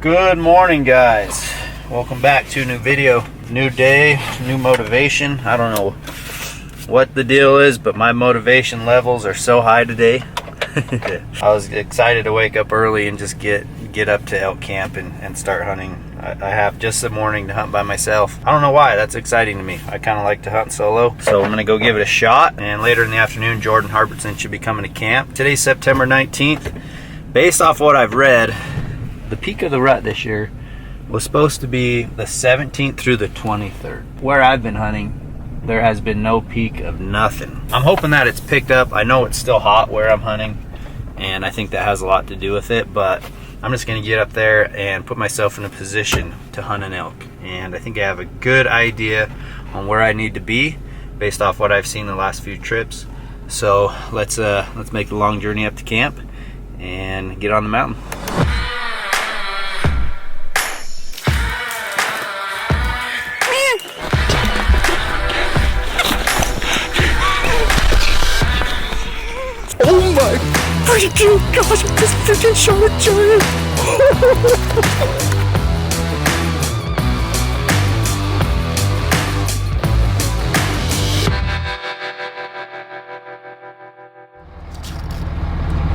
Good morning, guys. Welcome back to a new video. New day, new motivation. I don't know what the deal is, but my motivation levels are so high today. I was excited to wake up early and just get up to elk camp and start hunting. I have just the morning to hunt by myself. I don't know why, that's exciting to me. I kind of like to hunt solo, so I'm gonna go give it a shot, and later in the afternoon Jordan Harbertson should be coming to camp. Today's September 19th. Based off what I've read, the peak of the rut this year was supposed to be the 17th through the 23rd. Where I've been hunting, there has been no peak of nothing. I'm hoping that it's picked up. I know it's still hot where I'm hunting, and I think that has a lot to do with it, but I'm just gonna get up there and put myself in a position to hunt an elk. And I think I have a good idea on where I need to be based off what I've seen the last few trips. So let's make the long journey up to camp and get on the mountain. Oh my freaking gosh, I just freaking shot a giant!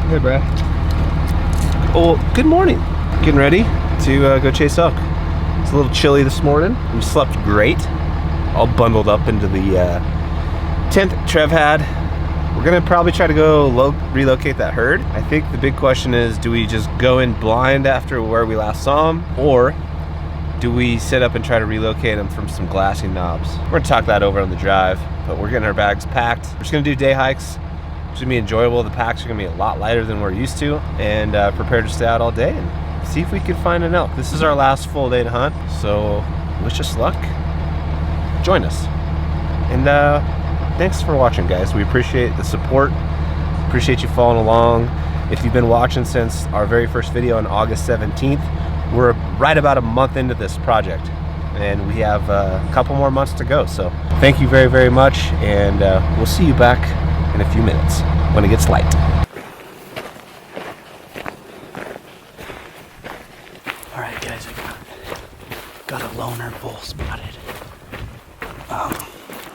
Hey, Brad. Oh, good morning. Getting ready to go chase elk. It's a little chilly this morning. We slept great. All bundled up into the tent that Trev had. We're gonna probably try to go relocate that herd. I think the big question is, do we just go in blind after where we last saw them, or do we set up and try to relocate them from some glassing knobs? We're gonna talk that over on the drive, but we're getting our bags packed. We're just gonna do day hikes. It's gonna be enjoyable. The packs are gonna be a lot lighter than we're used to, and prepared to stay out all day and see if we can find an elk. This is our last full day to hunt, so wish us luck. Join us. And thanks for watching, guys. We appreciate the support. Appreciate you following along. If you've been watching since our very first video on August 17th, we're right about a month into this project, and we have a couple more months to go. So thank you very, very much, and we'll see you back in a few minutes when it gets light. All right, guys, I got a loner bull spotted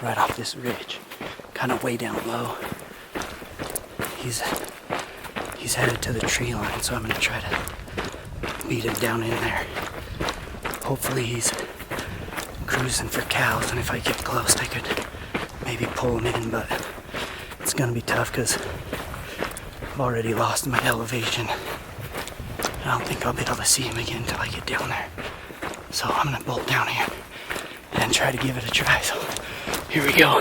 right off this ridge, kind of way down low. He's headed to the tree line, so I'm gonna try to beat him down in there. Hopefully he's cruising for cows, and if I get close I could maybe pull him in, but it's gonna be tough because I've already lost my elevation. I don't think I'll be able to see him again until I get down there. So I'm gonna bolt down here and try to give it a try. So here we go.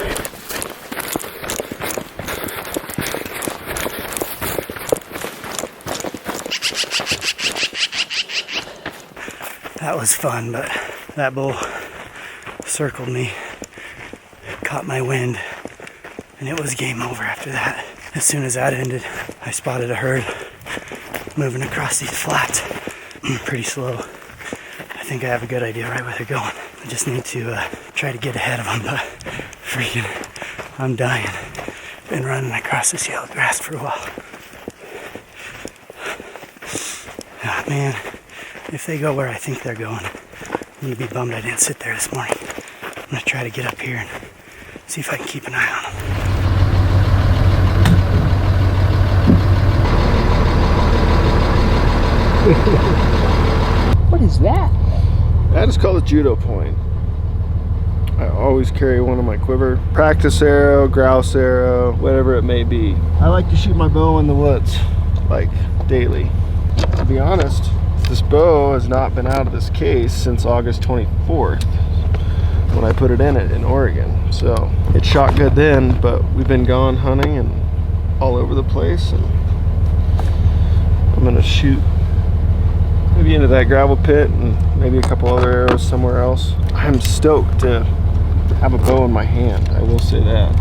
That was fun, but that bull circled me, caught my wind, and it was game over after that. As soon as that ended, I spotted a herd moving across these flats pretty slow. I think I have a good idea right where they're going. I just need to try to get ahead of them, but freaking, I'm dying. Been running across this yellow grass for a while. Oh, man, if they go where I think they're going, I'm gonna be bummed I didn't sit there this morning. I'm gonna try to get up here and see if I can keep an eye on them. What is that? That is called a judo point. I always carry one in my quiver. Practice arrow, grouse arrow, whatever it may be. I like to shoot my bow in the woods, like daily. To be honest, this bow has not been out of this case since August 24th when I put it in Oregon. So it shot good then, but we've been gone hunting and all over the place, and I'm gonna shoot maybe into that gravel pit and maybe a couple other arrows somewhere else. I'm stoked to have a bow in my hand, I will say that.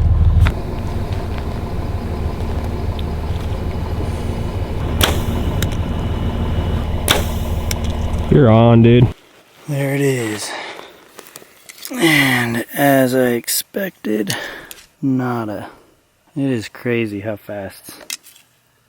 You're on, dude. There it is. And as I expected, nada. It is crazy how fast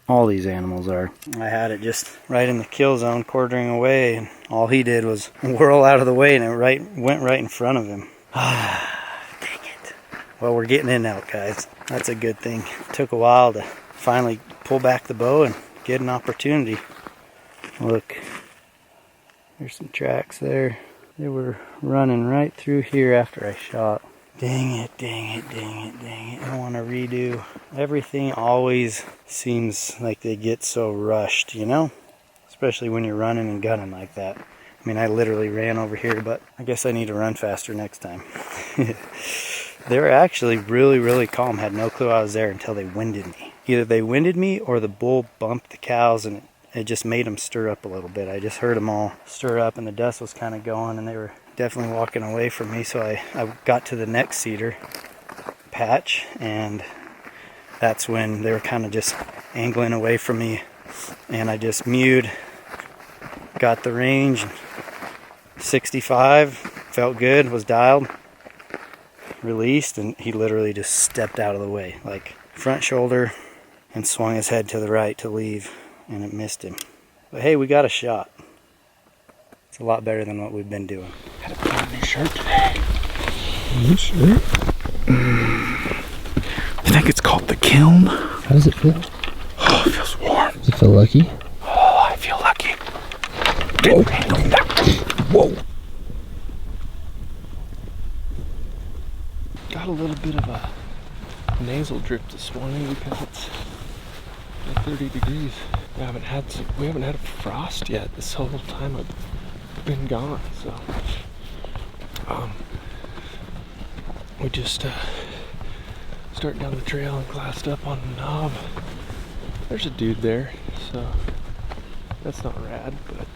All these animals are. I had it just right in the kill zone, quartering away, and all he did was whirl out of the way, and it went right in front of him. Dang it. Well, we're getting in elk, guys. That's a good thing. It took a while to finally pull back the bow and get an opportunity. Look, there's some tracks there. They were running right through here after I shot. Dang it, dang it, dang it, dang it. I want to redo. Everything always seems like they get so rushed, you know? Especially when you're running and gunning like that. I mean, I literally ran over here, but I guess I need to run faster next time. They were actually really, really calm. Had no clue I was there until they winded me. Either they winded me or the bull bumped the cows and it just made them stir up a little bit. I just heard them all stir up and the dust was kind of going and they were definitely walking away from me. So I got to the next cedar patch and that's when they were kind of just angling away from me and I just mewed, got the range, 65, felt good, was dialed, released, and he literally just stepped out of the way, like front shoulder, and swung his head to the right to leave, and it missed him. But hey, we got a shot. It's a lot better than what we've been doing. Gotta put on this shirt today. This shirt? I think it's called the Kiln. How does it feel? Oh, it feels warm. Does it feel lucky? Oh, I feel lucky. Whoa. Whoa. Got a little bit of a nasal drip this morning because it's like 30 degrees. We haven't had a frost yet this whole time I've been gone, so we just started down the trail and glassed up on the knob. There's a dude there, so that's not rad, but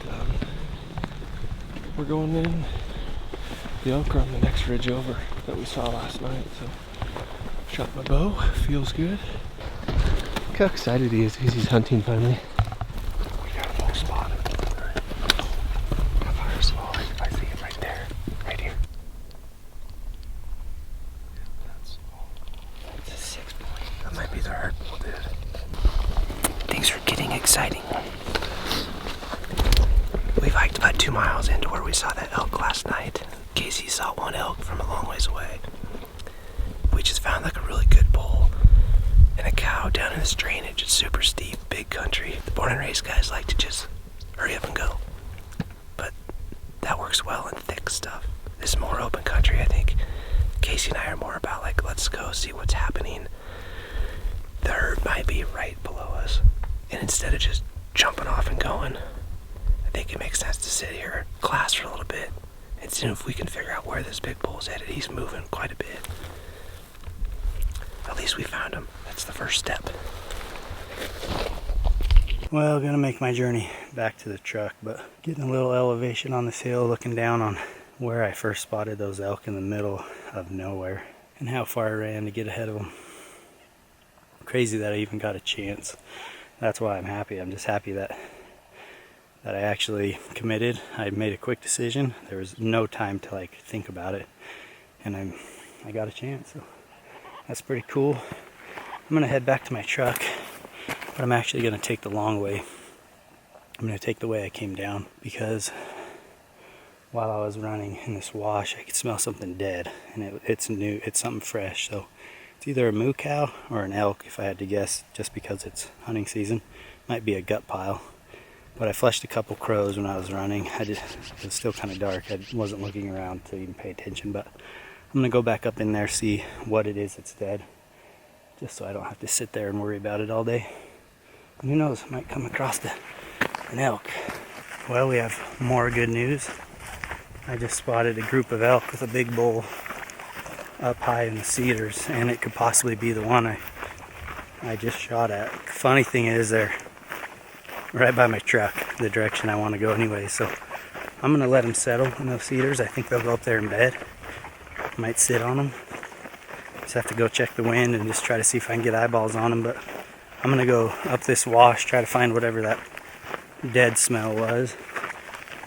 we're going in. The elk are on the next ridge over that we saw last night, so shot my bow, feels good. Look how excited he is because he's hunting finally. We got a full spot. How far is it? Oh, I see it right there. Right here. That's a 6 point. That might be the hard bull, dude. Things are getting exciting. We've hiked about 2 miles into where we saw that elk last night. Casey saw one elk from a long ways away. We just found like a really good bull and a cow down in this drainage. It's super steep, big country. The born and raised guys like to just hurry up and go. But that works well in thick stuff. This is more open country, I think. Casey and I are more about like, let's go see what's happening. The herd might be right below us. And instead of just jumping off and going, I think it makes sense to sit here, class for a little bit, and see if we can figure out where this big bull's headed. He's moving quite a bit. At least we found him. That's the first step. Well, gonna make my journey back to the truck, but getting a little elevation on this hill, looking down on where I first spotted those elk in the middle of nowhere and how far I ran to get ahead of them. Crazy that I even got a chance. That's why I'm happy. I'm just happy that I actually committed. I made a quick decision. There was no time to like think about it, and I got a chance. So that's pretty cool. I'm gonna head back to my truck, but I'm actually gonna take the long way. I'm gonna take the way I came down because while I was running in this wash, I could smell something dead, and it's new. It's something fresh. So it's either a moo cow or an elk, if I had to guess, just because it's hunting season. Might be a gut pile. But I flushed a couple crows when I was running. It was still kind of dark. I wasn't looking around to even pay attention, but I'm gonna go back up in there, see what it is that's dead, just so I don't have to sit there and worry about it all day. And who knows, I might come across an elk. Well, we have more good news. I just spotted a group of elk with a big bull up high in the cedars, and it could possibly be the one I just shot at. The funny thing is they're right by my truck, the direction I want to go anyway, so I'm gonna let them settle in those cedars. I think they'll go up there in bed. Might sit on them. Just have to go check the wind and just try to see if I can get eyeballs on them, but I'm gonna go up this wash, try to find whatever that dead smell was,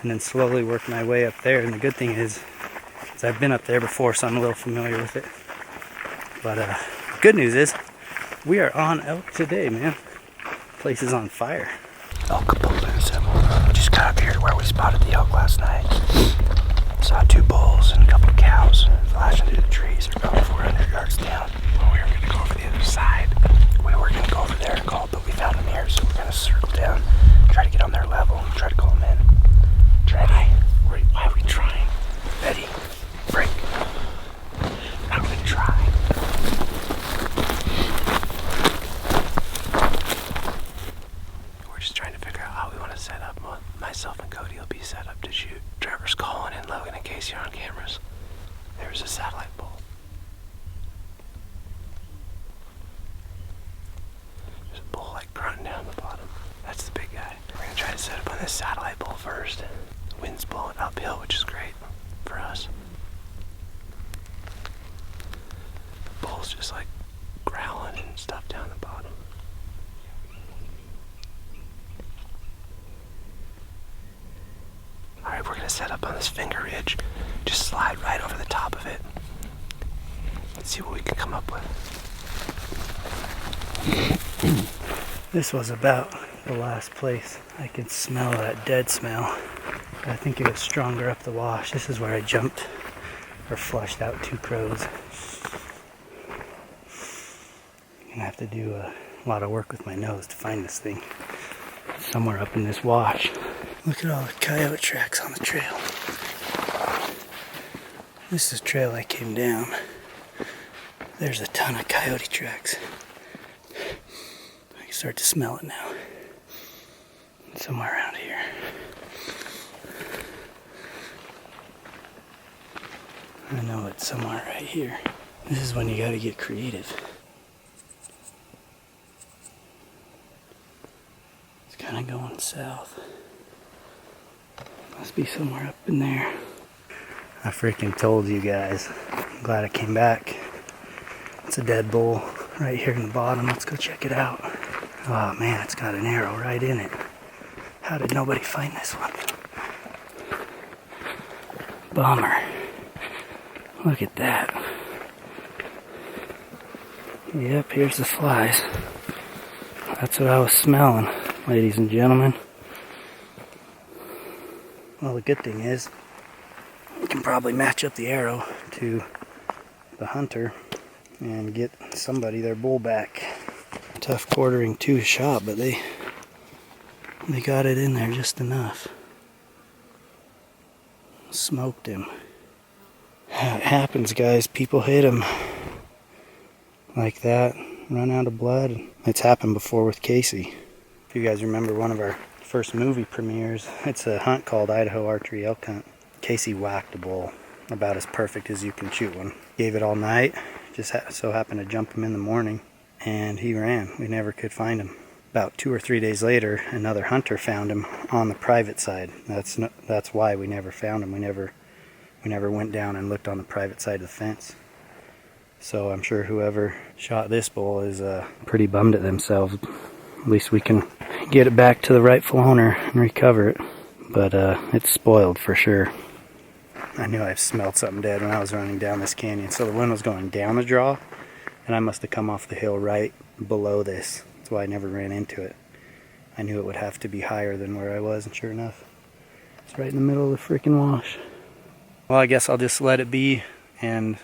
and then slowly work my way up there. And the good thing is I've been up there before, so I'm a little familiar with it. But good news is we are on elk today, man. place is on fire. Elk Capone symbol. Just got up here to where we spotted the elk last night. Saw 2 bulls and a couple of cows flashing through the trees. They're about 400 yards down. Well, we were going to go over the other side. We were going to go over there and call, but we found them here, so we're going to circle down, try to get on their level, and try to call them in. Try. Why are we trying? Ready? Break. I'm going to try. We're just trying to figure out how we want to set up. Myself and Cody will be set up to shoot. Trevor's calling in, Logan, in case you're on cameras. There's a satellite pole. There's a bull like grunting down the bottom. That's the big guy. We're gonna try to set up on this satellite pole first. The wind's blowing uphill, which is great for us. The bull's just like growling and stuff down the bottom. Alright, we're gonna set up on this finger ridge. Just slide right over the top of it. Let's see what we can come up with. This was about the last place I could smell that dead smell. I think it was stronger up the wash. This is where I jumped or flushed out 2 crows. I'm gonna have to do a lot of work with my nose to find this thing. It's somewhere up in this wash. Look at all the coyote tracks on the trail. This is the trail I came down. There's a ton of coyote tracks. I can start to smell it now. It's somewhere around here. I know it's somewhere right here. This is when you gotta get creative. It's kinda going south. Must be somewhere up in there. I freaking told you guys. I'm glad I came back. It's a dead bull right here in the bottom. Let's go check it out. Oh man, it's got an arrow right in it. How did nobody find this one? Bummer. Look at that. Yep, here's the flies. That's what I was smelling, ladies and gentlemen. Well, the good thing is, we can probably match up the arrow to the hunter and get somebody their bull back. Tough quartering 2 shot, but they got it in there just enough. Smoked him. It happens, guys. People hit him like that, run out of blood. It's happened before with Casey. If you guys remember one of our first movie premieres, it's a hunt called Idaho Archery Elk Hunt. Casey whacked a bull about as perfect as you can shoot one. Gave it all night, just so happened to jump him in the morning, and he ran. We never could find him. About 2 or 3 days later, another hunter found him on the private side. That's why we never found him. We never went down and looked on the private side of the fence. So I'm sure whoever shot this bull is pretty bummed at themselves. At least we can get it back to the rightful owner and recover it. But it's spoiled for sure. I knew I smelled something dead when I was running down this canyon. So the wind was going down the draw, and I must have come off the hill right below this. That's why I never ran into it. I knew it would have to be higher than where I was, and sure enough, it's right in the middle of the freaking wash. Well, I guess I'll just let it be and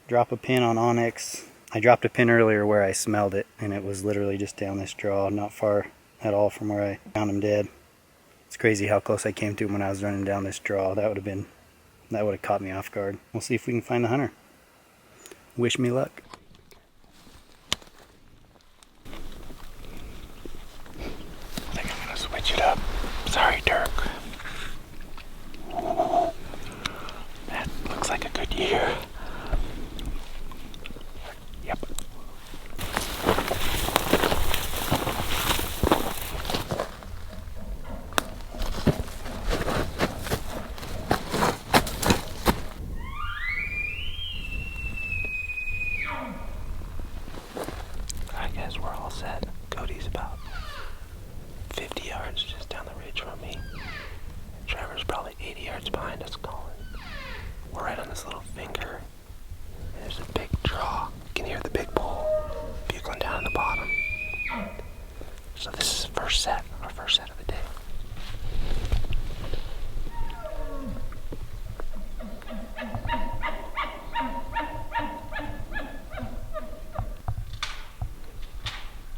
drop a pin on Onyx. I dropped a pin earlier where I smelled it, and it was literally just down this draw, not far at all from where I found him dead. It's crazy how close I came to him when I was running down this draw. That would have caught me off guard. We'll see if we can find the hunter. Wish me luck. I think I'm gonna switch it up. Sorry, Dirk. That looks like a good year. Yep. I guess we're all set. Cody's about 50 yards just down the ridge from me. Trevor's probably 80 yards behind us calling. We're right on this little finger. And there's a big draw. You can hear the big bull bugling down at the bottom. So this is our first set of the day.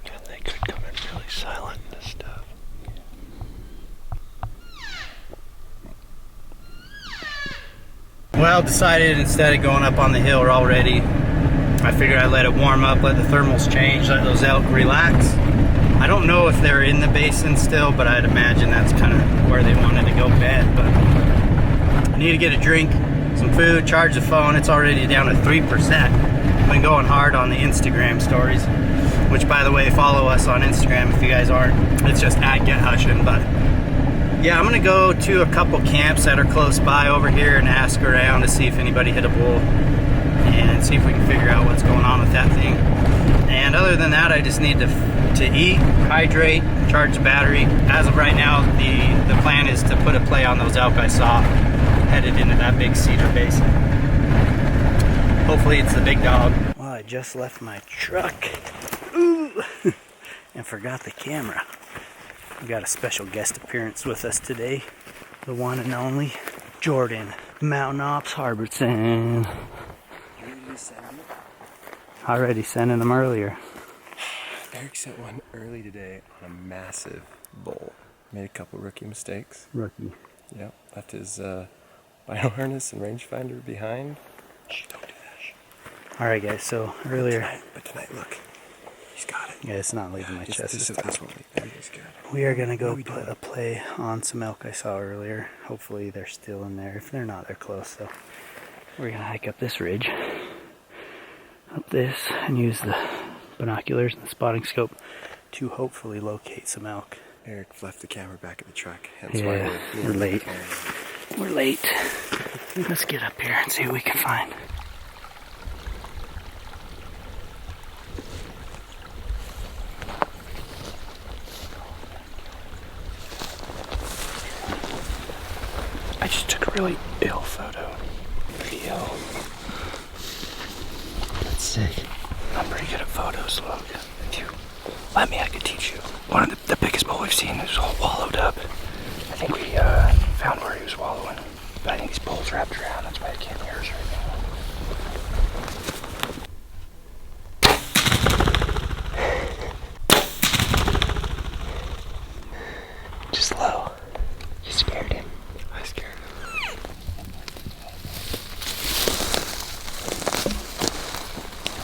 And they could come in really silent in this stuff. Well, decided instead of going up on the hill already, I figured I'd let it warm up, let the thermals change, let those elk relax. I don't know if they're in the basin still, but I'd imagine that's kind of where they wanted to go bed. But I need to get a drink, some food, charge the phone. It's already down to 3%. I've been going hard on the Instagram stories, which, by the way, follow us on Instagram if you guys aren't. It's just @GetHushin. But yeah, I'm gonna go to a couple camps that are close by over here and ask around to see if anybody hit a bull and see if we can figure out what's going on with that thing. And other than that, I just need to eat, hydrate, charge the battery. As of right now, the plan is to put a play on those elk I saw headed into that big cedar basin. Hopefully it's the big dog. Well, I just left my truck. Ooh, and forgot the camera. We got a special guest appearance with us today. The one and only Jordan, Mountain Ops Harbertson. Already sending them earlier. Eric sent one early today on a massive bull. Made a couple rookie mistakes. Rookie. Yep, left his bino harness and rangefinder behind. Shh, don't do that. Alright guys, so earlier... But tonight, look. He's got it. Yeah, it's not leaving my chest. This one, everything's good. We are going to go put a play on some elk I saw earlier. Hopefully they're still in there. If they're not, they're close. So we're going to hike up this ridge, up this, and use the binoculars and the spotting scope to hopefully locate some elk. Eric left the camera back at the truck. Yeah, we're late. We're late. Let's get up here and see what we can find. I just took a really ill photo. Pretty ill. That's sick. I'm pretty good at photos, look. If you let me, I could teach you. One of the biggest bull we've seen is all wallowed up. I think we found where he was wallowing. But I think these poles wrapped around, that's why I can't hear us right now. Just low. You scared him. I scared him.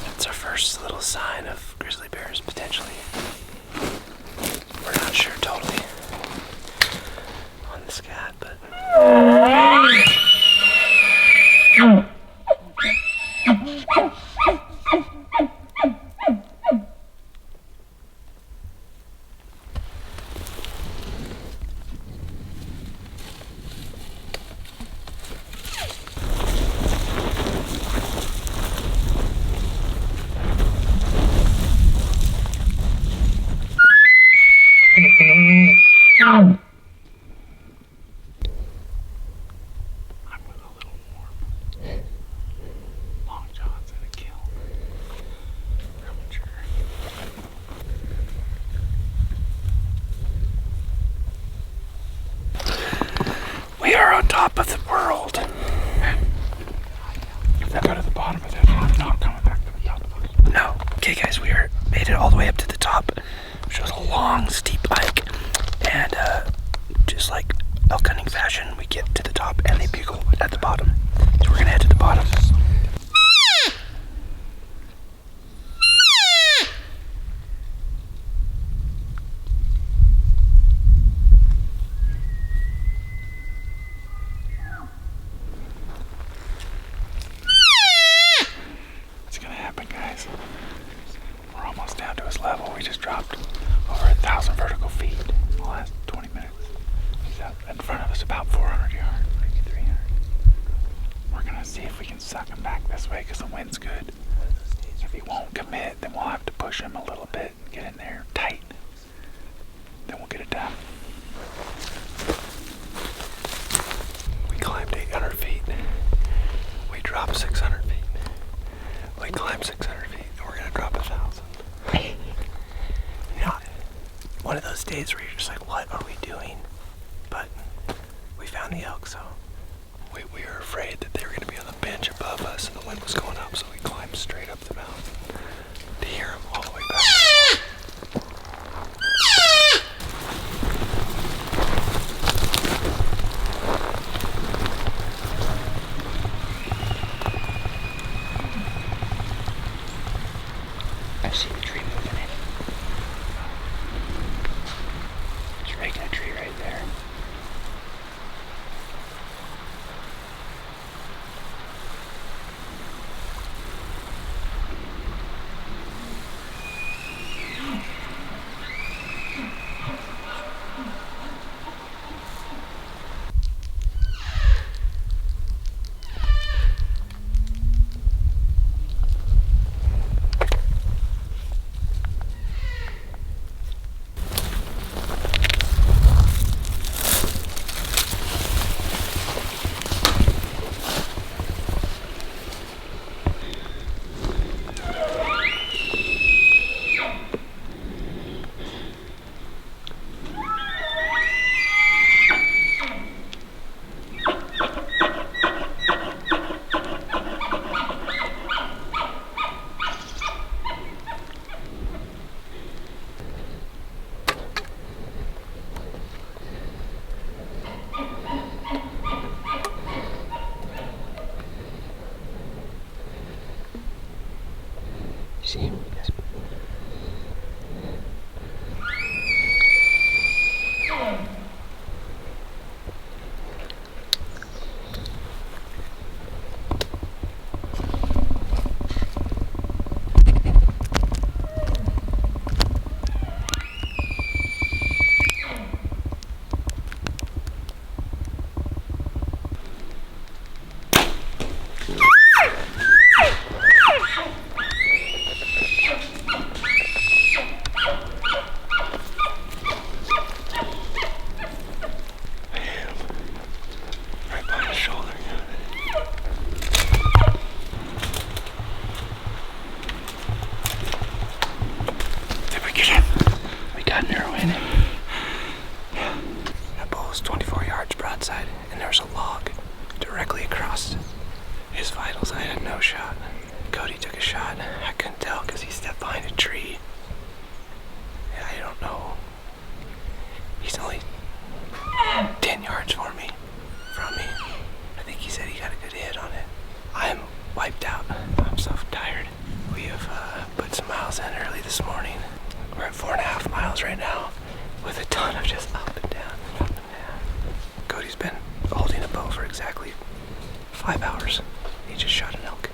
That's our first little sign of grizzly bears, potentially. We're not sure totally on the scat, but... on top of the world. If we go to the bottom of that, I'm not coming back to the top of it. No. Okay guys, we made it all the way up to the top, which was a long, steep hike. And just like elk hunting fashion, we get to the top and they bugle at the bottom. So we're gonna head to the bottom. Level. We just dropped over 1,000 vertical feet in the last 20 minutes. He's up in front of us about 400 yards, maybe 300. We're gonna see if we can suck him back this way because the wind's good. If he won't commit, then we'll have to push him a little bit and get in there tight. Then we'll get it done. We climbed 800 feet. We dropped 600 feet. We climbed 600 feet and we're gonna drop 1,000. One one of those days where you're just like, what are we doing? But we found the elk, so we were afraid that they were going to be on the bench above us and the wind was going up, so we climbed straight up the mountain to hear them all the way back. I see the tree moving in. It's raking a tree right there. See him? Yes. Right behind his shoulder. Did we get him? We got an arrow in him. That bull was 24 yards broadside, and there was a log directly across his vitals. I had no shot. Cody took a shot. I couldn't tell because he stepped behind a tree. And I don't know. He's only 10 yards from me. I think he said he got a good hit on it. I'm wiped out. I'm so tired. We have put some miles in early this morning. We're at 4.5 miles right now with a ton of just up and down and up and down. Cody's been holding a bow for exactly 5 hours. He just shot an elk.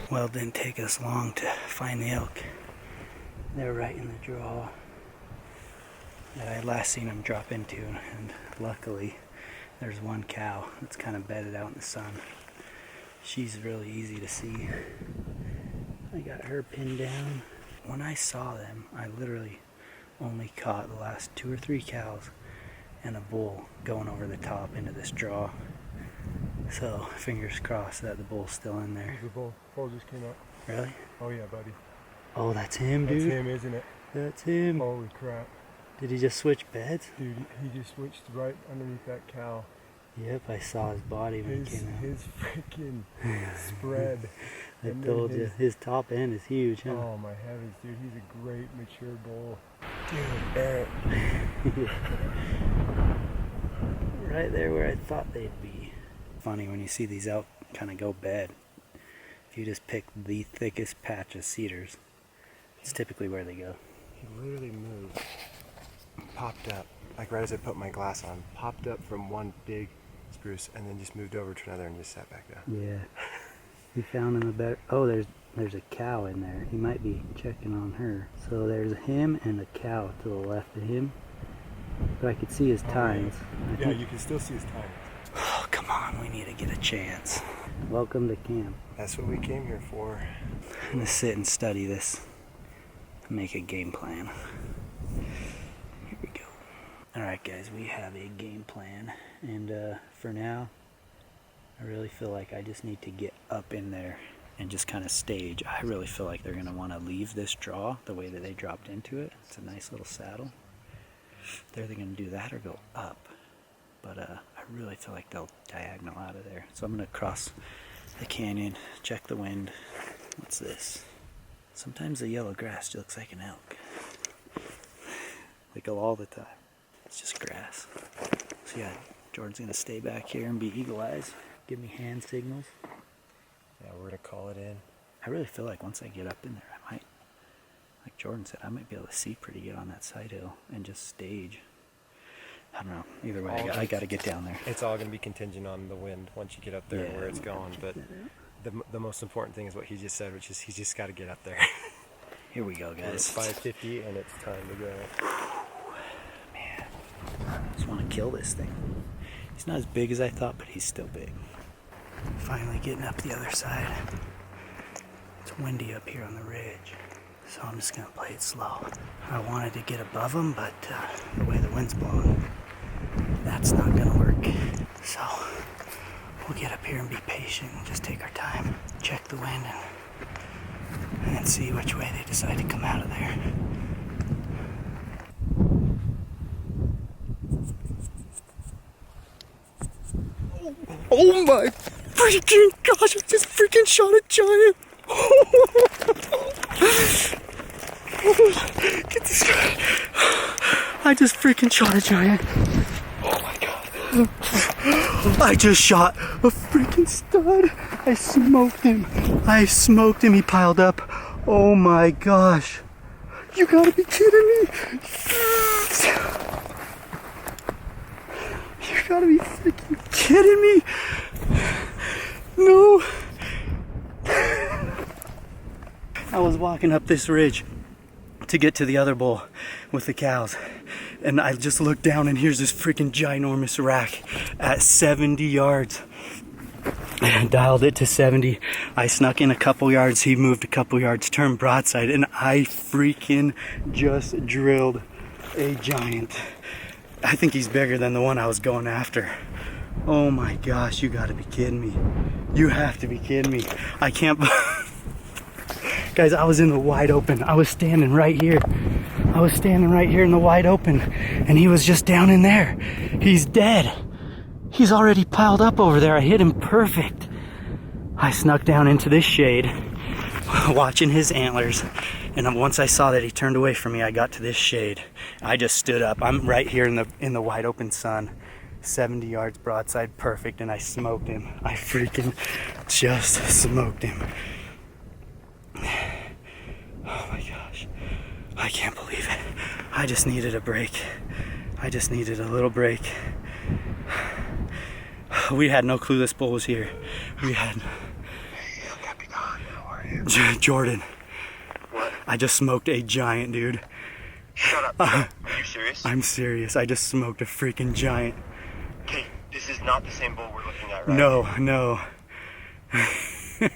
Well, it didn't take us long to find the elk. They're right in the draw that I had last seen them drop into, and luckily there's one cow that's kind of bedded out in the sun. She's really easy to see. I got her pinned down. When I saw them, I literally only caught the last 2 or 3 cows and a bull going over the top into this draw. So fingers crossed that the bull's still in there. The bull just came up. Really? Oh yeah, buddy. Oh, that's him, dude. That's him, isn't it? That's him. Holy crap. Did he just switch beds? Dude, he just switched right underneath that cow. Yep, I saw his body when he came out. His freaking spread. I And told then you, his top end is huge, huh? Oh my heavens, dude, he's a great mature bull. Dude, Right there where I thought they'd be. Funny when you see these elk kind of go bed. If you just pick the thickest patch of cedars, it's typically where they go. He literally moved, popped up, like right as I put my glass on, popped up from one big spruce and then just moved over to another and just sat back down. Yeah. He found him a better... Oh, there's a cow in there. He might be checking on her. So there's him and a cow to the left of him. But I could see his tines. yeah, you can still see his tines. Oh, come on. We need to get a chance. Welcome to camp. That's what we came here for. I'm going to sit and study this. Make a game plan. Here we go. Alright guys, we have a game plan. And for now, I really feel like I just need to get up in there and just kind of stage. I really feel like they're going to want to leave this draw the way that they dropped into it. It's a nice little saddle. They're either going to do that or go up. But I really feel like they'll diagonal out of there. So I'm going to cross the canyon, check the wind. What's this? Sometimes the yellow grass looks like an elk. They go all the time. It's just grass. So yeah, Jordan's going to stay back here and be eagle eyes. Give me hand signals. Yeah, we're gonna call it in. I really feel like once I get up in there, I might, like Jordan said, I might be able to see pretty good on that side hill and just stage. I don't know. Either way, I got to get down there. It's all gonna be contingent on the wind once you get up there, where it's going. But the most important thing is what he just said, which is he's just got to get up there. Here we go, guys. It's 5:50 and it's time to go. Man, I just want to kill this thing. He's not as big as I thought, but he's still big. Finally getting up the other side. It's windy up here on the ridge, so I'm just gonna play it slow. I wanted to get above them, but the way the wind's blowing, that's not gonna work. So we'll get up here and be patient and just take our time, check the wind, and see which way they decide to come out of there. Oh my freaking gosh, I just freaking shot a giant. Get this guy. I just freaking shot a giant. Oh my god. I just shot a freaking stud. I smoked him. He piled up. Oh my gosh. You gotta be kidding me. You gotta be freaking kidding me. No. I was walking up this ridge to get to the other bull with the cows, and I just looked down and here's this freaking ginormous rack at 70 yards. I dialed it to 70. I snuck in a couple yards, he moved a couple yards, turned broadside, and I freaking just drilled a giant. I think he's bigger than the one I was going after. Oh my gosh, you gotta be kidding me. You have to be kidding me. I can't. Guys, I was in the wide open. I was standing right here. In the wide open, and he was just down in there. He's dead. He's already piled up over there. I hit him perfect. I snuck down into this shade, watching his antlers, and once I saw that he turned away from me, I got to this shade. I just stood up. I'm right here in the wide open sun. 70 yards broadside, perfect, and I smoked him. I freaking just smoked him. Oh my gosh, I can't believe it. I just needed a break. I just needed a little break. We had no clue this bull was here. We had Jordan. What? I just smoked a giant, dude. Shut up. Are you serious? I'm serious. I just smoked a freaking giant. Okay, this is not the same bull we're looking at, right? No. Dude,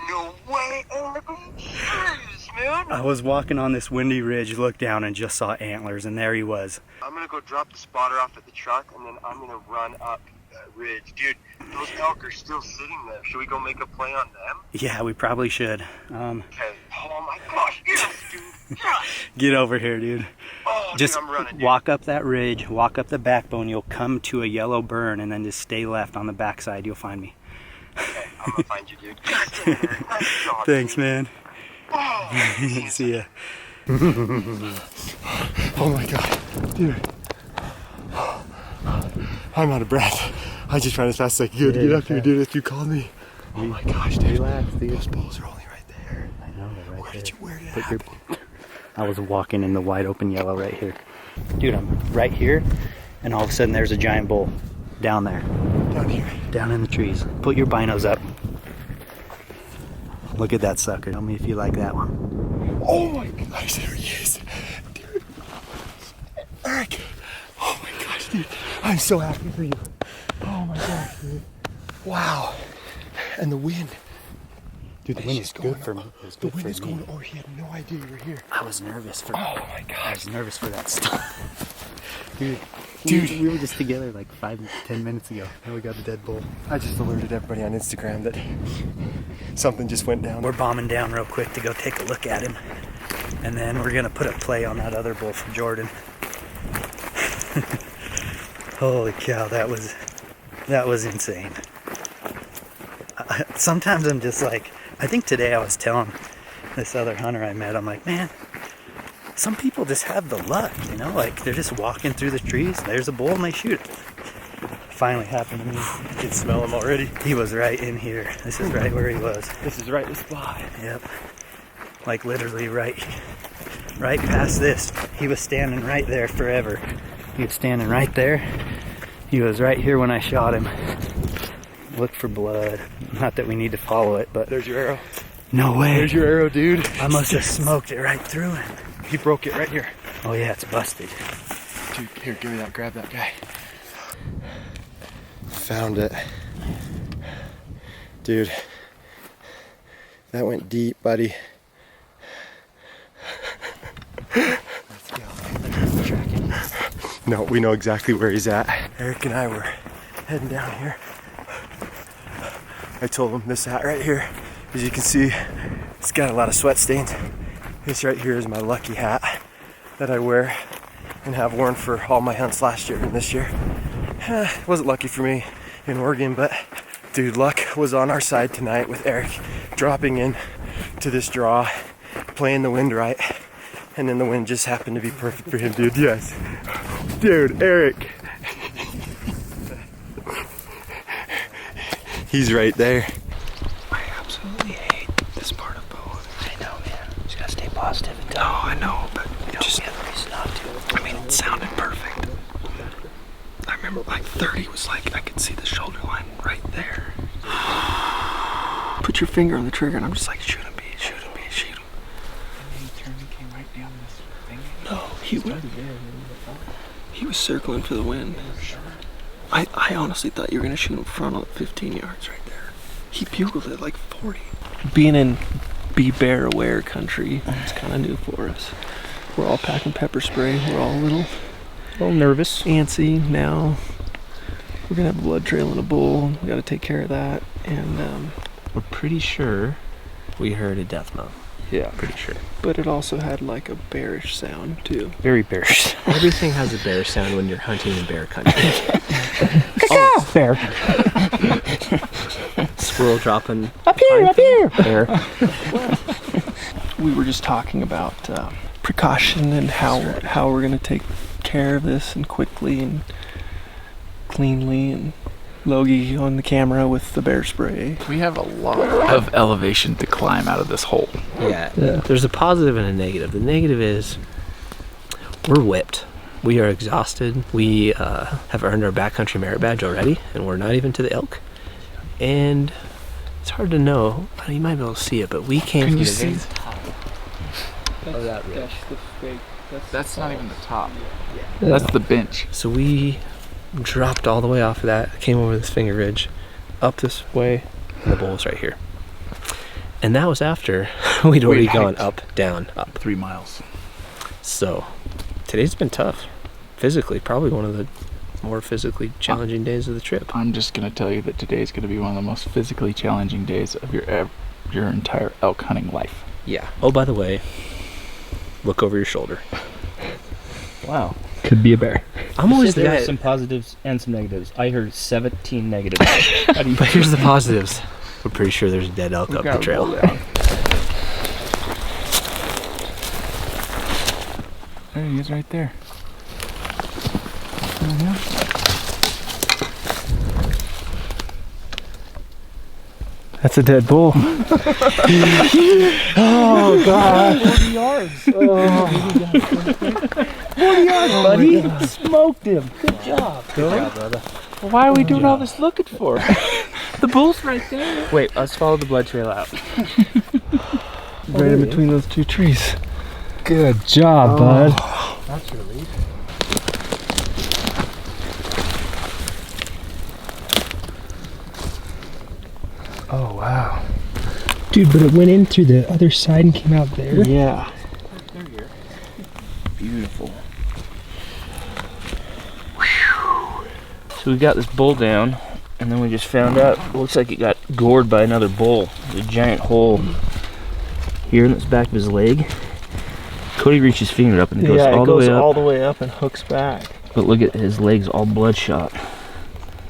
no way. Oh my god, serious, man. I was walking on this windy ridge, looked down and just saw antlers, and there he was. I'm gonna go drop the spotter off at the truck, and then I'm gonna run up that ridge. Dude, those elk are still sitting there. Should we go make a play on them? Yeah, we probably should. Okay. Oh my gosh, yes, dude. Yes. Get over here, dude. Oh, Just dude, I'm running, dude. walk up that ridge, walk up the backbone, you'll come to a yellow burn, and then just stay left on the backside, you'll find me. Okay, I'm gonna find you, dude. God damn it. Nice job, Thanks, dude. man. Oh, See ya. Oh my god, dude. I'm out of breath. I just ran as fast as I could to get up here, dude, if you called me. Oh my gosh, dude. Relax, dude. Those balls are only right there. I know, they're right Where did it Put your- happen? I was walking in the wide open yellow right here. Dude, I'm right here, and all of a sudden there's a giant bull down there. Down here. Down in the trees. Put your binos up. Look at that sucker. Tell me if you like that one. Oh my gosh, there he is. Dude. Eric. Oh my gosh, dude. I'm so happy for you. Oh my gosh, dude. Wow. And the wind. Dude, the wind is good for me. The wind is going, oh, he had no idea you were here. I was nervous for Oh my I gosh. was nervous for that stuff. Dude, Dude, we were just together like 5-10 minutes ago. Now we got a dead bull. I just alerted everybody on Instagram that something just went down. We're bombing down real quick to go take a look at him. And then we're gonna put a play on that other bull from Jordan. Holy cow, that was insane. Sometimes I'm just like, I think today I was telling this other hunter I met, I'm like, man, some people just have the luck, you know, like they're just walking through the trees, there's a bull and they shoot it. Finally happened to me. I can smell him already. He was right in here. This is right where he was. This is right the spot. Yep. Like literally right past this. He was standing right there forever. He was standing right there. He was right here when I shot him. Look for blood. Not that we need to follow it, but There's your arrow. no way. There's your arrow, dude. I must have smoked it right through him. He broke it right here. Oh yeah, it's busted. Dude, here, give me that. Grab that guy. Found it. Dude, that went deep, buddy. Let's go. Let's track him. No, we know exactly where he's at. Eric and I were heading down here. I told him this hat right here, as you can see, it's got a lot of sweat stains. This right here is my lucky hat that I wear and have worn for all my hunts last year and this year. It wasn't lucky for me in Oregon, but dude, luck was on our side tonight with Eric dropping in to this draw, playing the wind right, and then the wind just happened to be perfect for him, dude. Yes. Dude, Eric. He's right there. I absolutely hate this part of bow. I know, man. Just gotta stay positive. No, I know, but just have a reason not to. I mean, it sounded perfect. I remember like 30 was like, I could see the shoulder line right there. Put your finger on the trigger, and I'm just like, shoot him, B, shoot him, B, shoot him. And he turned and came right down this thing. No, he was circling for the wind. I honestly thought you were gonna shoot him frontal at 15 yards right there. He bugled at like 40. Being in be bear aware country, it's kind of new for us. We're all packing pepper spray. We're all a little nervous, antsy now. We're gonna have a blood trail and a bull. We gotta take care of that. And We're pretty sure we heard a death moan. yeah, Pretty sure. but it also had like a bearish sound too. Very bearish. Everything has a bear sound when you're hunting in bear country. Bear. Squirrel dropping. Up here. Bear. We were just talking about precaution and how we're gonna take care of this and quickly and cleanly, and Logie on the camera with the bear spray. We have a lot of elevation to climb out of this hole. Yeah. There's a positive and a negative. The negative is we're whipped. We are exhausted. We have earned our backcountry merit badge already, and we're not even to the elk. And it's hard to know. You might be able to see it, but we came from the very top of that ridge. That's not even the top. That's the bench. So we dropped all the way off of that, came over this finger ridge, up this way, and the bull was right here. And that was after we'd already gone up, down, up. 3 miles. So today's been tough. Physically, probably one of the more physically challenging days of the trip. I'm just going to tell you that today is going to be one of the most physically challenging days of your entire elk hunting life. Yeah. Oh, by the way, look over your shoulder. Wow. Could be a bear. I'm always the There guy. are some positives and some negatives. I heard 17 negatives. But here's the positives. We're pretty sure there's a dead elk up the trail. There he is right there. That's a dead bull. Oh God! 40 yards. 40 yards, buddy. Smoked him. Good job. Good job, brother. Why are we doing all this looking for? The bull's right there. Wait, let's follow the blood trail out. Right in between those two trees. Good job, bud. That's relief. Oh wow. Dude, but it went in through the other side and came out there. Yeah. Beautiful. So we got this bull down, and then we just found out, it looks like it got gored by another bull. There's a giant hole here in the back of his leg. Cody reached his finger up and it goes all the way up and hooks back. But look at his legs all bloodshot.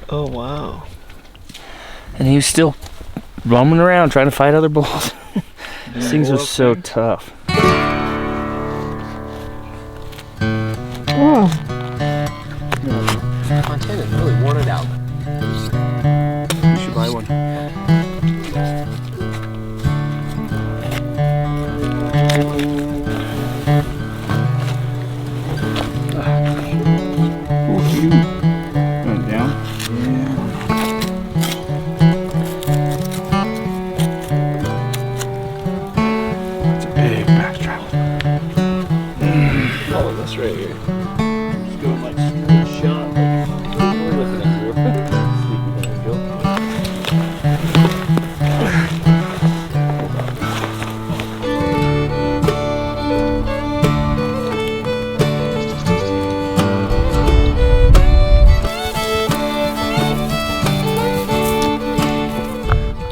Oh wow. And he was still roaming around trying to fight other bulls. These things are so tough. Oh. Montana's really worn it out. You should buy one. Went down. It's a big backstrap. All of this right here. Just going like straight shot. We're looking at you.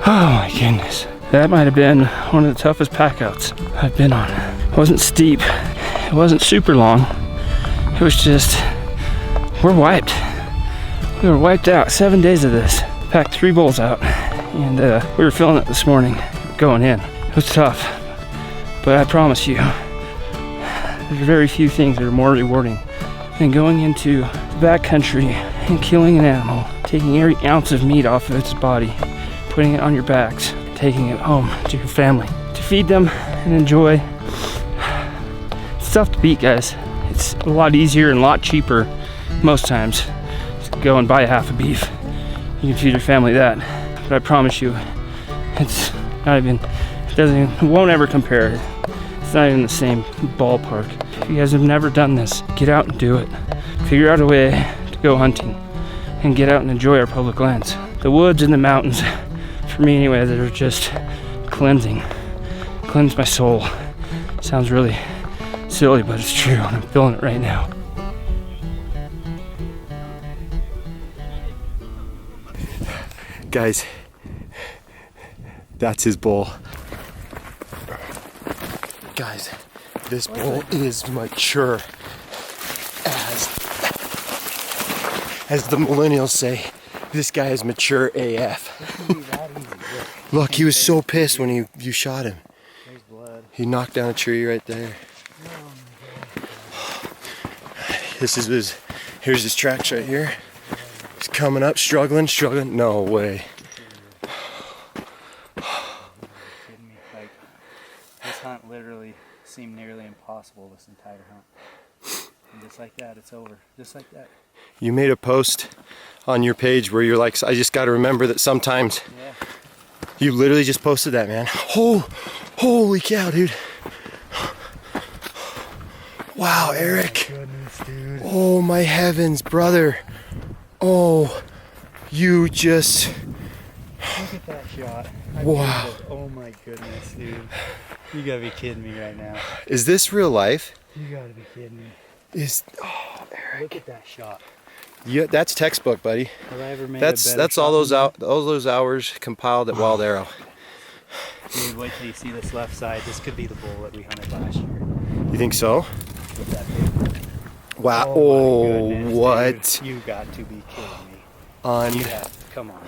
Oh my goodness. That might have been one of the toughest packouts I've been on. It wasn't steep. It wasn't super long. It was just, we're wiped. We were wiped out. 7 days of this. Packed 3 bulls out. And we were feeling it this morning going in. It was tough. But I promise you, there's very few things that are more rewarding than going into the backcountry and killing an animal, taking every ounce of meat off of its body, putting it on your backs, taking it home to your family to feed them and enjoy. It's tough to beat, guys. It's a lot easier and a lot cheaper most times to go and buy a half a beef. You can feed your family that. But I promise you, it's not even, it won't ever compare. It's not even the same ballpark. If you guys have never done this, get out and do it. Figure out a way to go hunting and get out and enjoy our public lands. The woods and the mountains, for me anyway, that are just cleansing. Cleanse my soul. Sounds really silly, but it's true, and I'm feeling it right now. Guys, that's his bull. Guys, this bull is mature as the millennials say. This guy is mature AF. Look, he was so pissed when you shot him. He knocked down a tree right there. This is his, here's his tracks right here. He's coming up, struggling. No way. This hunt literally seemed nearly impossible, this entire hunt. And just like that, it's over. Just like that. You made a post on your page where you're like, I just got to remember that sometimes. Yeah. You literally just posted that, man. Oh, holy cow, dude. Wow, Eric. Oh my goodness, dude. Oh my heavens, brother. Oh, you just. Look at that shot. Wow. Oh my goodness, dude. You gotta be kidding me right now. Is this real life? You gotta be kidding me. Oh, Eric. Look at that shot. Yeah, that's textbook, buddy. Have I ever made That's a better all shot those hours compiled at Wild Arrow. Dude, wait till you see this left side. This could be the bull that we hunted last year. You think so? With that big. Wow. Oh, my goodness, what? Dude. You got to be kidding me. Come on,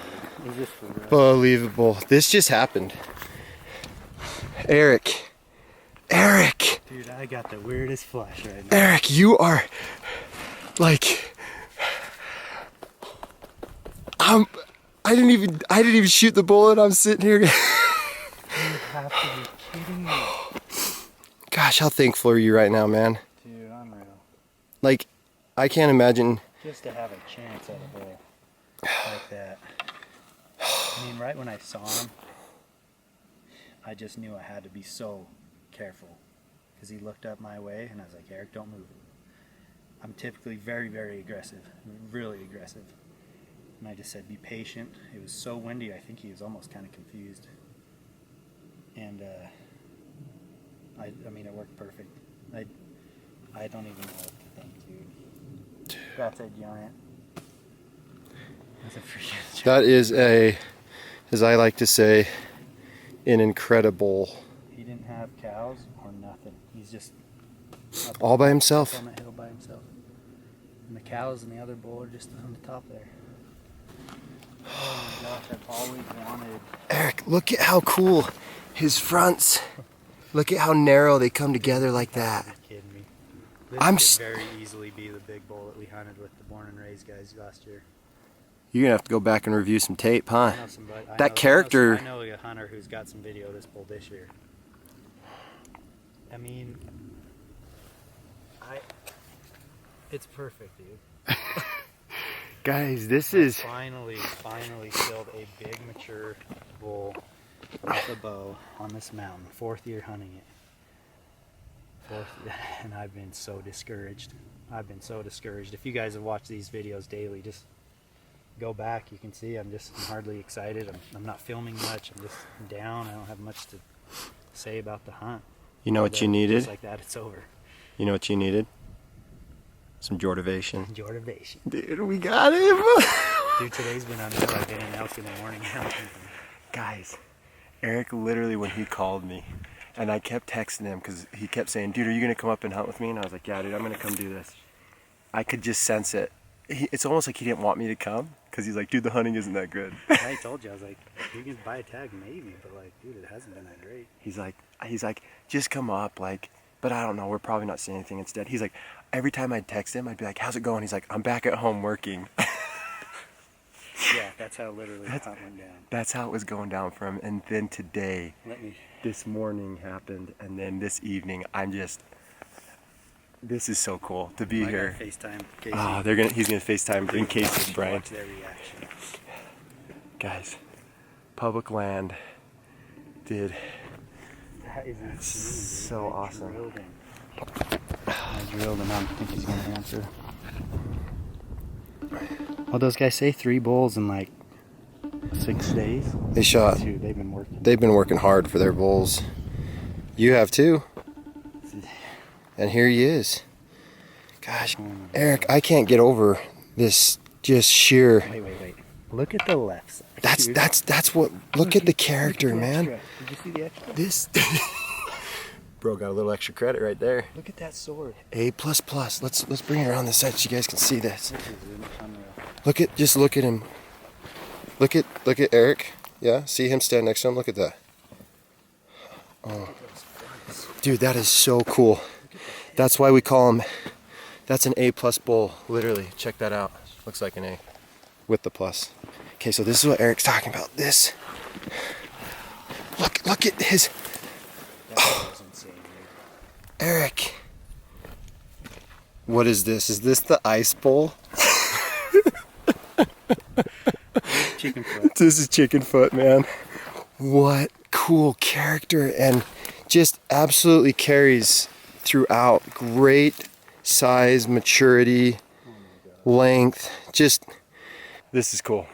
dude. Is this for real? Unbelievable. This just happened. Eric. Dude, I got the weirdest flash right now. Eric, you are like I didn't even shoot the bullet. I'm sitting here. You have to be kidding me. Gosh, how thankful are you right now, man? Dude, unreal. Like, I can't imagine. Just to have a chance at a bull like that. I mean, right when I saw him, I just knew I had to be so careful. Because he looked up my way, and I was like, Eric, don't move. I'm typically very, very aggressive. Really aggressive. And I just said, be patient. It was so windy, I think he was almost kind of confused. And, I mean, it worked perfect. I don't even know what to think, dude. That's a giant. That's a freaking That is as I like to say, an incredible. He didn't have cows or nothing. He's just all by himself. on that hill by himself. And the cows and the other bull are just on the top there. Oh my gosh, I've always wanted. Eric, look at how cool his fronts. Look at how narrow they come together like that. You're kidding me. This could very easily be the big bull that we hunted with the Born and Raised guys last year. You're gonna have to go back and review some tape, huh? I know somebody, That character. I know a hunter who's got some video of this bull this year. I mean, it's perfect, dude. Guys, this is finally killed a big mature bull with a bow on this mountain. 4th year hunting it. And I've been so discouraged. If you guys have watched these videos daily, just go back. You can see I'm hardly excited. I'm not filming much. I'm just down. I don't have much to say about the hunt. You know what you needed? Just like that, it's over. You know what you needed? Some Jordivation. Jordivation. Dude, we got him. Dude, today's been unreal. I've been in elk in the morning. Guys, Eric literally, when he called me, and I kept texting him because he kept saying, dude, are you going to come up and hunt with me? And I was like, yeah, dude, I'm going to come do this. I could just sense it. It's almost like he didn't want me to come because he's like, dude, the hunting isn't that good. I told you, I was like, you can buy a tag maybe, but like, dude, it hasn't been that great. He's like, just come up, like, but I don't know, we're probably not seeing anything instead. He's like, every time I'd text him, I'd be like, how's it going? He's like, I'm back at home working. Yeah, that's how literally the hunt went down. That's how it was going down for him. And then today, this morning happened, and then this evening, this is so cool to be here. FaceTime Casey. Oh, he's gonna FaceTime bring Casey and Brian. Watch their reaction. Guys, public land, dude. That is insane, so awesome. I drilled him. I don't think he's gonna answer. Well, those guys say 3 bulls in like 6 days. They shot. Dude, they've been working. They've been working hard for their bulls. You have too. And here he is. Gosh, Eric, I can't get over this just sheer. Wait. Look at the left side. That's what. Look at the character, man. Did you see the extra? This. Bro got a little extra credit right there. Look at that sword. A++. Let's bring it around the side so you guys can see this. This is unreal. Look at him. Look at Eric. Yeah, see him stand next to him. Look at that. Oh, dude, that is so cool. That's why we call him. That's an A+ bull. Literally, check that out. Looks like an A with the plus. Okay, so this is what Eric's talking about. This. Look at his. Oh. Eric. What is this? Is this the ice bowl? Chicken foot. This is chicken foot, man. What cool character, and just absolutely carries throughout. Great size, maturity, length. Just, this is cool.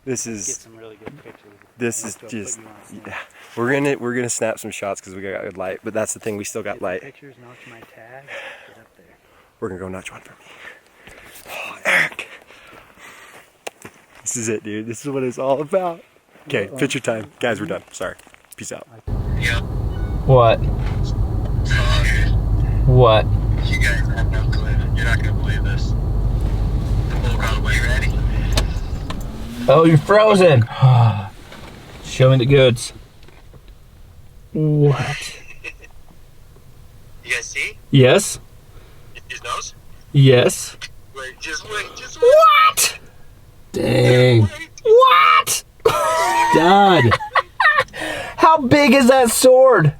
This is. Get some really good pictures. This is just, yeah. We're gonna snap some shots because we got good light, but that's the thing, we still got light. Pictures, notch my tag, get up there. We're gonna go notch one for me. Oh, Eric. This is it, dude. This is what it's all about. Okay, picture time. Guys, we're done. Sorry. Peace out. Yeah. What? What? You guys have no clue. You're not gonna believe this. The bull got away. Ready? Oh, you're frozen. Show me the goods. What? You guys see? Yes. His nose? Yes. Wait, just wait. What? Dang. What? Dad. How big is that sword?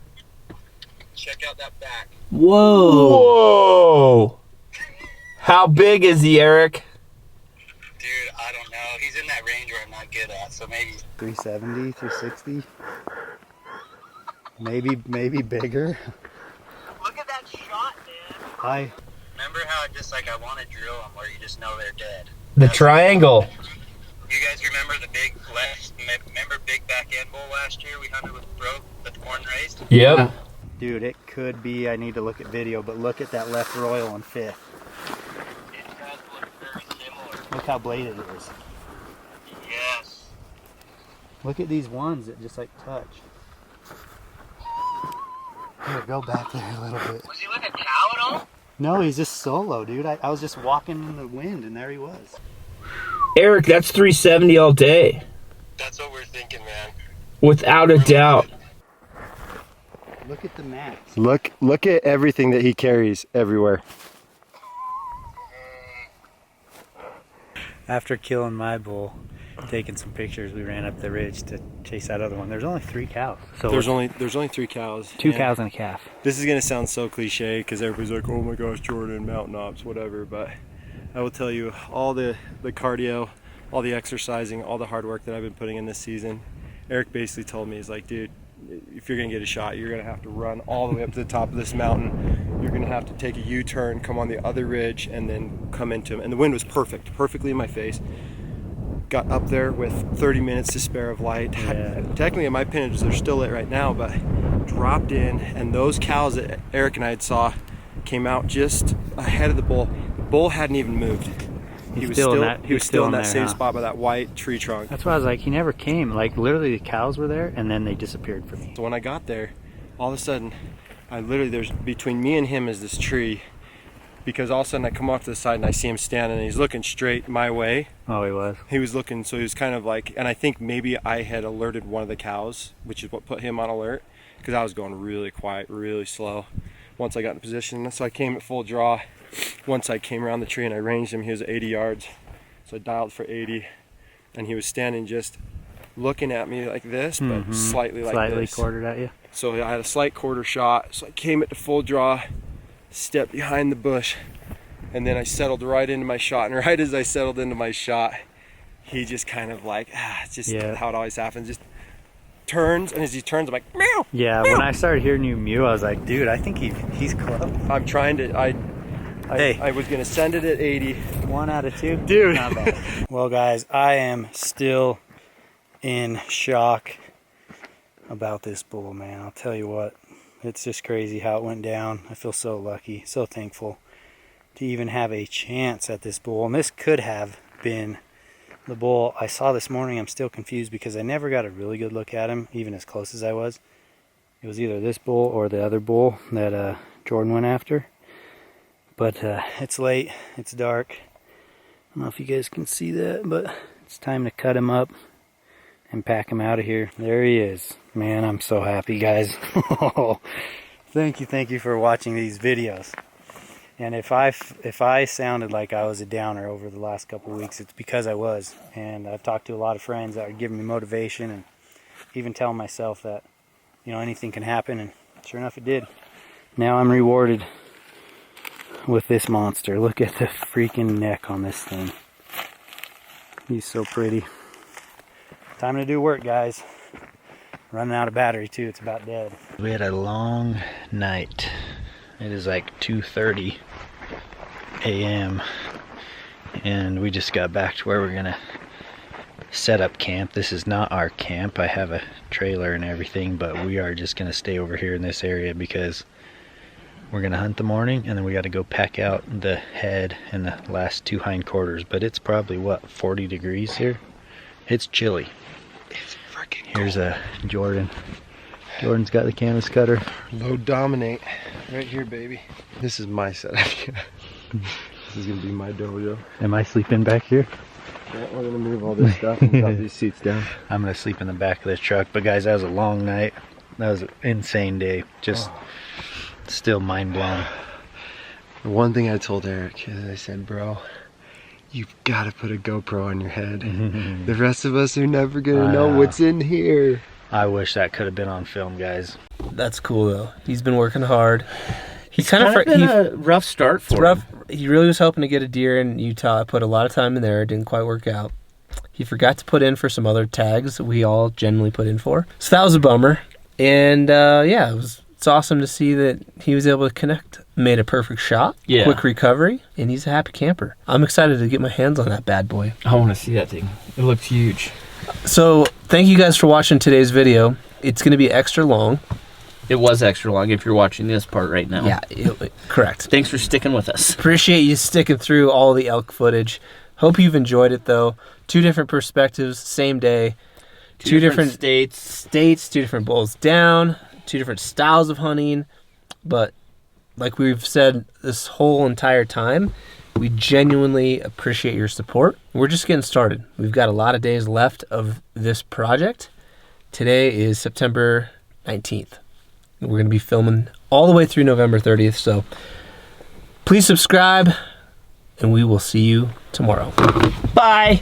Check out that back. Whoa. Whoa. How big is he, Eric? Dude, I don't know. He's in that range where I'm not good at, so maybe 370, 360. Maybe bigger. Look at that shot, man. Remember how I want to drill them where you just know they're dead? The triangle. You guys remember big back end bull last year we hunted with Bro, the Born and Raised? Yep. Dude, it could be, I need to look at video, but look at that left royal on 5th. It does look very similar. Look how bladed it is. Look at these ones that just like touch. Here, go back there a little bit. Was he with a cow at all? No, he's just solo, dude. I was just walking in the wind and there he was. Eric, that's 370 all day. That's what we're thinking, man. Without a doubt. Look at the max. Look at everything that he carries everywhere. After killing my bull, taking some pictures, we ran up the ridge to chase that other one. There's only 3 cows. So There's only 3 cows. 2 cows and a calf. This is gonna sound so cliche because everybody's like, oh my gosh, Jordan, mountain ops, whatever. But I will tell you, all the cardio, all the exercising, all the hard work that I've been putting in this season, Eric basically told me, he's like, dude, if you're gonna get a shot, you're gonna have to run all the way up to the top of this mountain. You're gonna have to take a U-turn, come on the other ridge, and then come into him. And the wind was perfectly in my face. Got up there with 30 minutes to spare of light. Yeah. Technically, in my opinion, they're still lit right now, but dropped in, and those cows that Eric and I had saw came out just ahead of the bull. The bull hadn't even moved. He was still in that same spot by that white tree trunk. That's why I was like, he never came. Like, literally the cows were there and then they disappeared from me. So when I got there, all of a sudden, there's between me and him is this tree, because all of a sudden I come off to the side and I see him standing and he's looking straight my way. Oh, he was? He was looking, so he was kind of like, and I think maybe I had alerted one of the cows, which is what put him on alert, because I was going really quiet, really slow once I got in position. So I came at full draw. Once I came around the tree and I ranged him, he was at 80 yards. So I dialed for 80, and he was standing just looking at me like this, but slightly like this. Slightly quartered at you? So I had a slight quarter shot. So I came at the full draw, stepped behind the bush, and then I settled right into my shot. And right as I settled into my shot, he just kind of like, it's just how it always happens. Just turns, and as he turns, I'm like, meow. Yeah, meow. When I started hearing you mew, I was like, dude, I think he's close. I'm trying to, I was gonna send it at 80. 1 out of 2? Dude. Not bad. Well, guys, I am still in shock about this bull, man. I'll tell you what, it's just crazy how it went down. I feel so lucky, so thankful to even have a chance at this bull. And this could have been the bull I saw this morning. I'm still confused because I never got a really good look at him, even as close as I was. It was either this bull or the other bull that Jordan went after. But it's late, it's dark. I don't know if you guys can see that, but it's time to cut him up and pack him out of here. There he is. Man, I'm so happy, guys. Thank you for watching these videos. And if I sounded like I was a downer over the last couple of weeks, it's because I was. And I've talked to a lot of friends that are giving me motivation and even telling myself that, you know, anything can happen. And sure enough, it did. Now I'm rewarded with this monster. Look at the freaking neck on this thing. He's so pretty. Time to do work, guys. Running out of battery too, it's about dead. We had a long night. It is like 2:30 a.m. and we just got back to where we're gonna set up camp. This is not our camp. I have a trailer and everything, but we are just gonna stay over here in this area because we're gonna hunt the morning and then we gotta go pack out the head and the last 2 hindquarters. But it's probably, what, 40 degrees here? It's chilly. It's freaking cold. Here's a Jordan. Jordan's got the canvas cutter. Load dominate. Right here, baby. This is my setup. This is gonna be my dojo. Am I sleeping back here? Yeah, we're gonna move all this stuff and drop these seats down. I'm gonna sleep in the back of this truck. But guys, that was a long night. That was an insane day. Just still mind blown. The one thing I told Eric is I said, bro, you've got to put a GoPro on your head. The rest of us are never gonna know what's in here. I wish that could have been on film, guys. That's cool though. He's been working hard. He's kind of been a rough start for him. He really was hoping to get a deer in Utah. I put a lot of time in there. It didn't quite work out. He forgot to put in for some other tags that we all generally put in for. So that was a bummer. And yeah, it's awesome to see that he was able to connect. Made a perfect shot. Yeah. Quick recovery. And he's a happy camper. I'm excited to get my hands on that bad boy. I want to see that thing. It looks huge. So thank you guys for watching today's video. It's going to be extra long. It was extra long if you're watching this part right now. Yeah, correct. Thanks for sticking with us. Appreciate you sticking through all the elk footage. Hope you've enjoyed it though. 2 different perspectives, same day. Two different states, 2 different bulls down, 2 different styles of hunting. But like we've said this whole entire time, we genuinely appreciate your support. We're just getting started. We've got a lot of days left of this project. Today is September 19th. We're going to be filming all the way through November 30th. So please subscribe, and we will see you tomorrow. Bye.